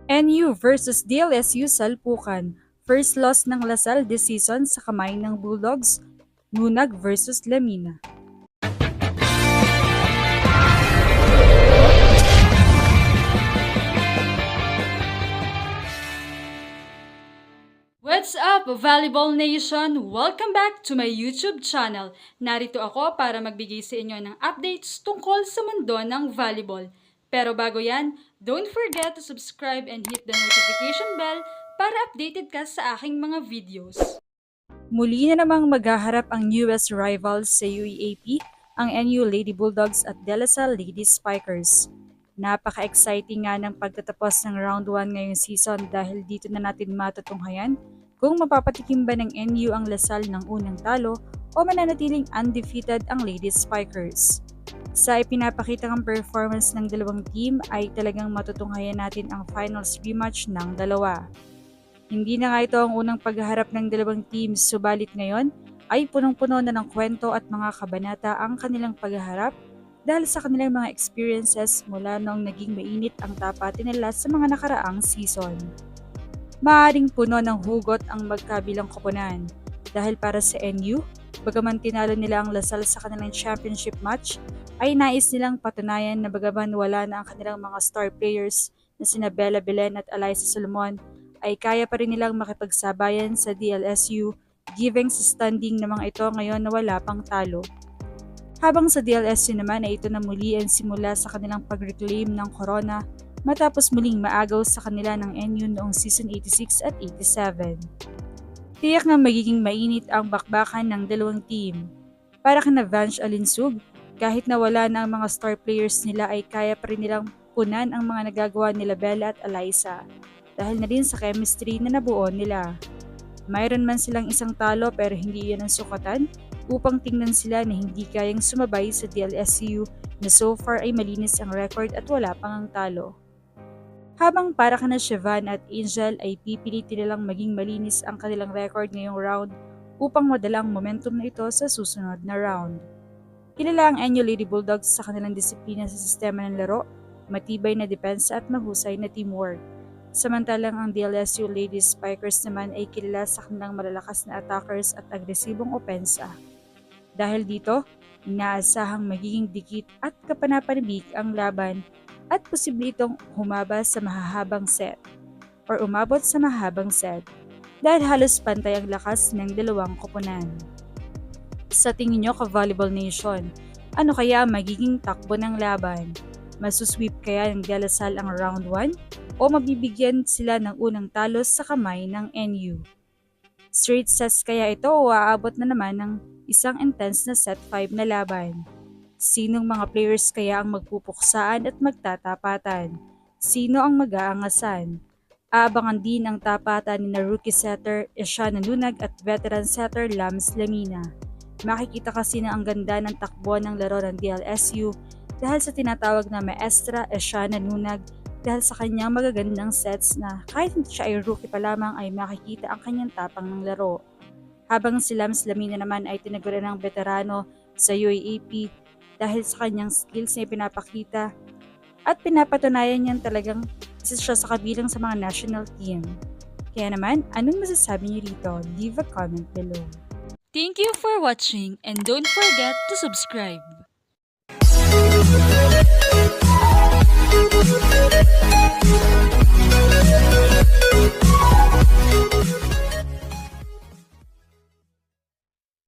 NU versus DLSU Salpukan. First loss ng Lasal this season sa kamay ng Bulldogs. Nunag versus Lamina. What's up, Volleyball Nation? Welcome back to my YouTube channel. Narito ako para magbigay sa inyo ng updates tungkol sa mundo ng volleyball. Pero bago yan, don't forget to subscribe and hit the notification bell para updated ka sa aking mga videos. Muli na namang maghaharap ang US rivals sa UEAP, ang NU Lady Bulldogs at De La Salle Lady Spikers. Napaka-exciting nga ng pagtatapos ng round 1 ngayong season dahil dito na natin matutunghayan kung mapapatikim ba ng NU ang Lasal ng unang talo o mananatiling undefeated ang Lady Spikers. Sa ipinapakitang performance ng dalawang team ay talagang matutunghayan natin ang finals rematch ng dalawa. Hindi na nga ito ang unang paghaharap ng dalawang teams, subalit ngayon ay punong-puno na ng kwento at mga kabanata ang kanilang paghaharap dahil sa kanilang mga experiences mula noong naging mainit ang tapatin nila sa mga nakaraang season. Maaaring puno ng hugot ang magkabilang koponan dahil para sa NU, bagaman tinalo nila ang Lasal sa kanilang championship match, ay nais nilang patunayan na bagaman wala na ang kanilang mga star players na sina Bella Belen at Alyssa Solomon, ay kaya pa rin nilang makipagsabayan sa DLSU given sa standing ng mga ito ngayon na wala pang talo. Habang sa DLSU naman ay ito na muli ang simula sa kanilang pag-reclaim ng corona matapos muling maagaw sa kanila ng NU noong season 86 at 87. Tiyak na magiging mainit ang bakbakan ng dalawang team. Para kina Vange Alinsug, kahit na wala na ang mga star players nila ay kaya pa rin nilang punan ang mga nagagawa nila Bella at Alyssa dahil na din sa chemistry na nabuo nila. Mayroon man silang isang talo pero hindi yan ang sukatan upang tingnan sila na hindi kayang sumabay sa DLSU na so far ay malinis ang record at wala pang ang talo. Habang para kana Siobhan at Angel ay pipilitin nilang maging malinis ang kanilang record ngayong round upang madala ang momentum na ito sa susunod na round. Kilala ang NU Lady Bulldogs sa kanilang disiplina sa sistema ng laro, matibay na depensa at mahusay na teamwork. Samantalang ang DLSU Lady Spikers naman ay kilala sa kanilang malalakas na attackers at agresibong opensa. Dahil dito, inaasahang magiging dikit at kapanapanibik ang laban at posible itong humaba sa mahahabang set or umabot sa mahabang set dahil halos pantay ang lakas ng dalawang koponan. Sa tingin nyo ka-Volleyball Nation, ano kaya ang magiging takbo ng laban? Masusweep kaya ng De La Salle ang round 1 o mabibigyan sila ng unang talo sa kamay ng NU? Straight sets kaya ito o aabot na naman ng isang intense na set 5 na laban? Sinong mga players kaya ang magpupuksaan at magtatapatan? Sino ang mag-aangasan? Aabangan din ang tapatan ni rookie setter Eshana Nunag at veteran setter Lams Lamina. Makikita kasi na ang ganda ng takbo ng laro ng DLSU dahil sa tinatawag na maestra Eshana Nunag dahil sa kanyang magagandang sets na kahit siya ay rookie pa lamang ay makikita ang kanyang tapang ng laro. Habang si Lams Lamina naman ay tinaguran ng veterano sa UAAP dahil sa kanyang skills na ipinapakita at pinapatunayan niyang talagang isa siya sa kabilang sa mga national team. Kaya naman, anong masasabi niyo rito? Leave a comment below. Thank you for watching and don't forget to subscribe.